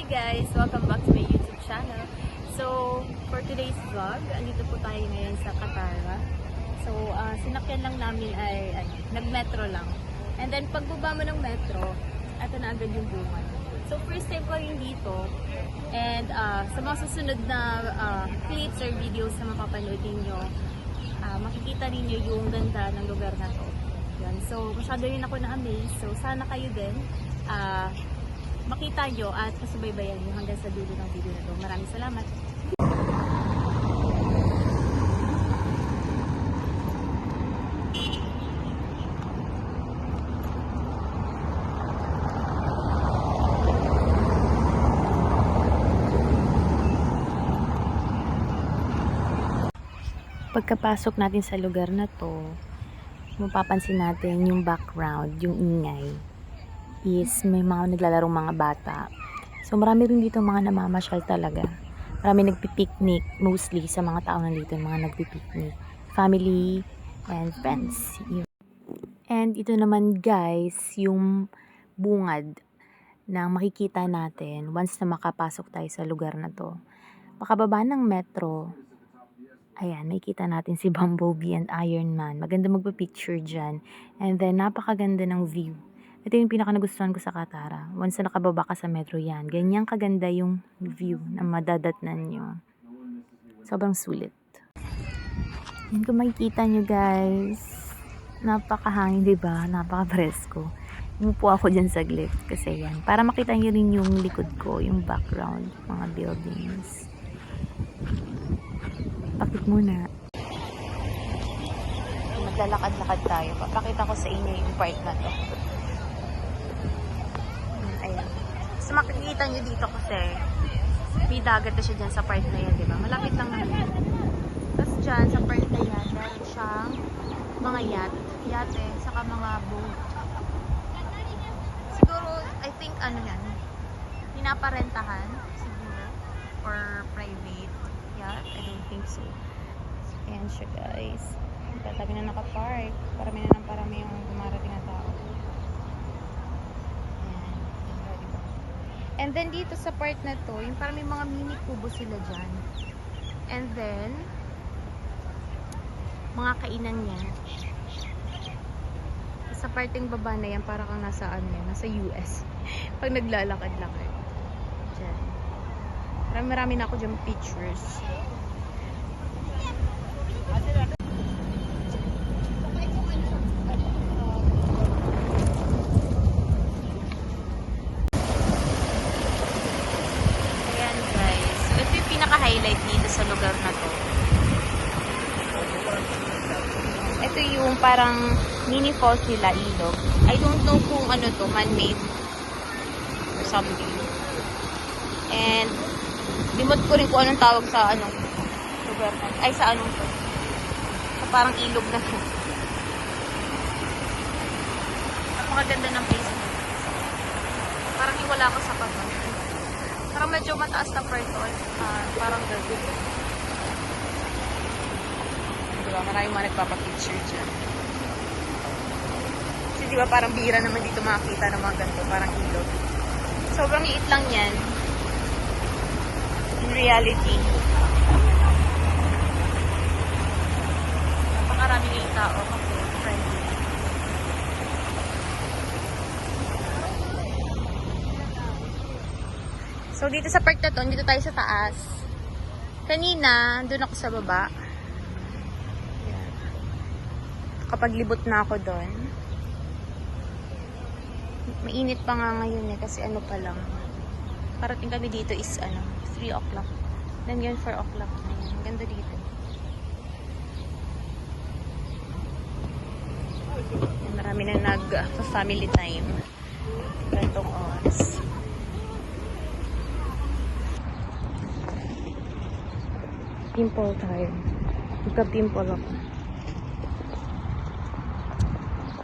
Hi guys! Welcome back to my YouTube channel. So, for today's vlog, andito po tayo ngayon sa Katara. So, sinakyan lang namin ay nag-metro lang. And then, pagbaba mo ng metro, ito na agad yung bungad. So, first time ko rin dito. And sa mga susunod na clips or videos na mapapanood ninyo, makikita ninyo yung ganda ng lugar na to. Yan. So, masyado rin ako na-amaze. So, sana kayo din makita nyo at kasubaybayan nyo hanggang sa dulo ng video na to. Maraming salamat! Pagkapasok natin sa lugar na to, mapapansin natin yung background, yung ingay is may mga naglalarong mga bata. So marami rin dito mga namamasyal talaga. Marami nagpipiknik, mostly sa mga tao nandito, mga nagpipiknik. Family and friends. And ito naman guys, yung bungad na makikita natin once na makapasok tayo sa lugar na to. Pakababa ng metro, ayan, makikita natin si Bumblebee and Iron Man. Maganda magpa-picture dyan. And then, napakaganda ng view. Ito yung pinaka nagustuhan ko sa Katara. Once na nakababa ka sa metro yan, ganyan kaganda yung view na madadatnan nyo. Sobrang sulit. Yan kung makikita nyo guys. Napakahangin, diba? Napaka-presko. Umupo ako dyan saglit kasi yan. Para makita nyo rin yung likod ko, yung background, mga buildings. Pakit muna. Maglalakad-lakad tayo. Papakita ko sa inyo yung part na to. Ayan. So makikita nyo dito kasi may dagat na siya dyan sa part na yan, diba? Malapit lang naman. Tapos dyan sa part na yan, meron siyang mga yate, saka mga boat. Siguro, I think ano yan, pinaparentahan siguro or private yacht. I don't think so. Ayan siya guys. Tatabi na nakapark. Parami na ng parami yung dumarating na tao. Ayan. And then dito sa part na to, yung parang may mga mini kubo sila dyan. And then, mga kainan niya. Sa parting baba na yan, parang kang nasa ano yan, nasa US. Pag naglalakad-lakad. Dyan. Marami na ako dyan pictures. Ayan guys. Ito yung pinaka-highlight dito sa lugar na to. Ito yung parang mini falls nila, ilog. I don't know kung ano to, man-made or something. And limot ko rin kung anong tawag sa anong lugar na. Ay, sa anong to. Sa parang ilog na to. Napakaganda ng place mo. Parang iwala ko sa pagod. Parang medyo mataas na part to. Parang gagawin. Diba? Maraming mga nagpapapicture dyan. Kasi diba parang bihira naman dito makakita ng mga ganito. Parang ilog. Sobrang liit lang yan. In reality. Napakarami na yung tao kasi friendly. So dito sa park na to, dito tayo sa taas. Kanina, doon ako sa baba. Kapag libot na ako doon. Mainit pa nga ngayon eh, kasi ano pa lang. Parating kami dito is 3 o'clock. Then yun 4 o'clock na yun. Ang ganda dito. Marami na nag-family time. Gantong oras. Pimple time. Magka-pimple ako.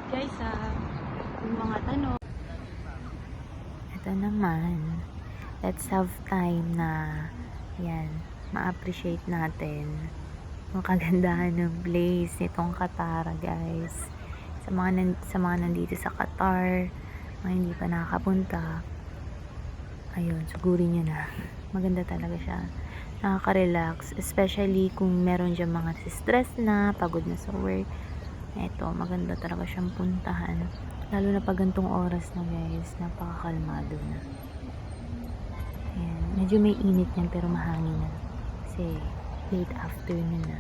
Guys, yung mga tanong. Ito naman. Let's have time na yan, ma-appreciate natin yung kagandahan ng place nitong Katara guys. Sa mga nandito sa Qatar, mga hindi pa nakakapunta, Ayun, sugurin niyo na. Maganda talaga siya. Nakaka-relax, especially kung meron diyang mga stress na, pagod na sa work. Eto, maganda talaga siyang puntahan. Lalo na pag gantong oras na guys, napakakalmado na. Ayan, medyo may init yan pero mahangin na. Kasi late afternoon na.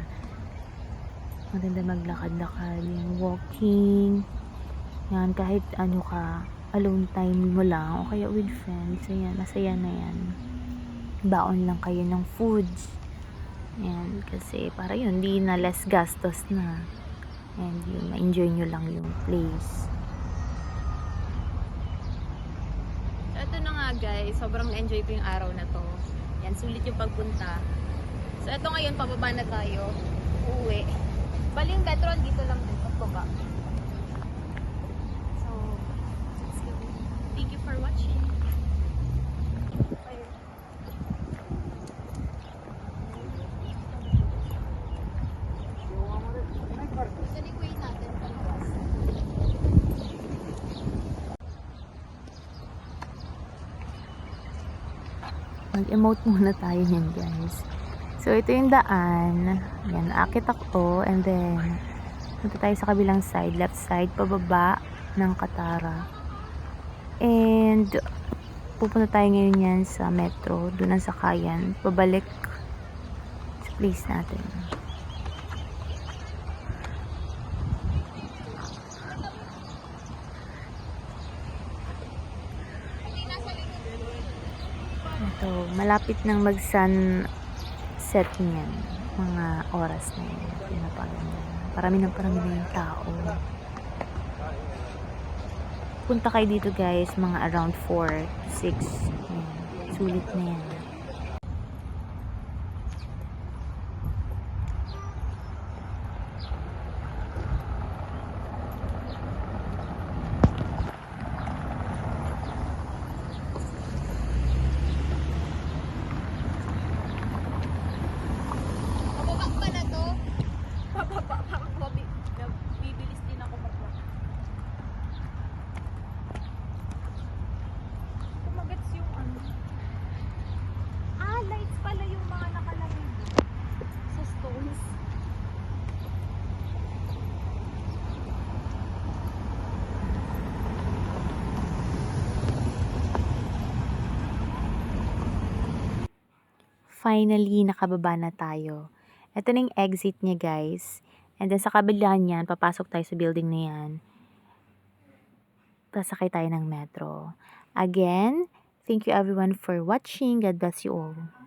Maganda maglakad-lakad, yung walking. Yan, kahit ano ka, alone time mo lang o kaya with friends. Ayan, masaya na yan. Baon lang kayo ng foods. Ayan, kasi para yun, di na less gastos na. And yun, ma-enjoy nyo lang yung place. So, ito na nga guys, sobrang enjoy ko yung araw na to. Yan, sulit yung pagpunta. So, ito ngayon, pababa na tayo. Uuwi. Bali yung metro, dito lang din. Pagbaba. So, let's go. Thank you for watching. Ayun. Ito ni Queen natin, palawas. Mag-emote muna tayo niyan guys. So, ito yung daan. Yan, akit ako. And then, punta tayo sa kabilang side. Left side, pababa ng Katara. And, pupunta tayo ngayon yan sa metro. Doon ang sakayan. Pabalik sa place natin. Ito, malapit nang mag-sunset niyan. Mga oras na yun. Pinapaganda. Parami na yung tao. Punta kayo dito guys, mga around 4 to 6. Yan. Sulit na yan. Pababa pa na to? Pababa pa ako. Bibilis din ako maglakad. Kumagats yung ano. Ah, lights pala yung mga nakalagay sa stones. Finally, nakababa na tayo. Ito na yung exit niya guys. And then sa kabila niyan, papasok tayo sa building na yan. Pasakay tayo ng metro. Again, thank you everyone for watching. God bless you all.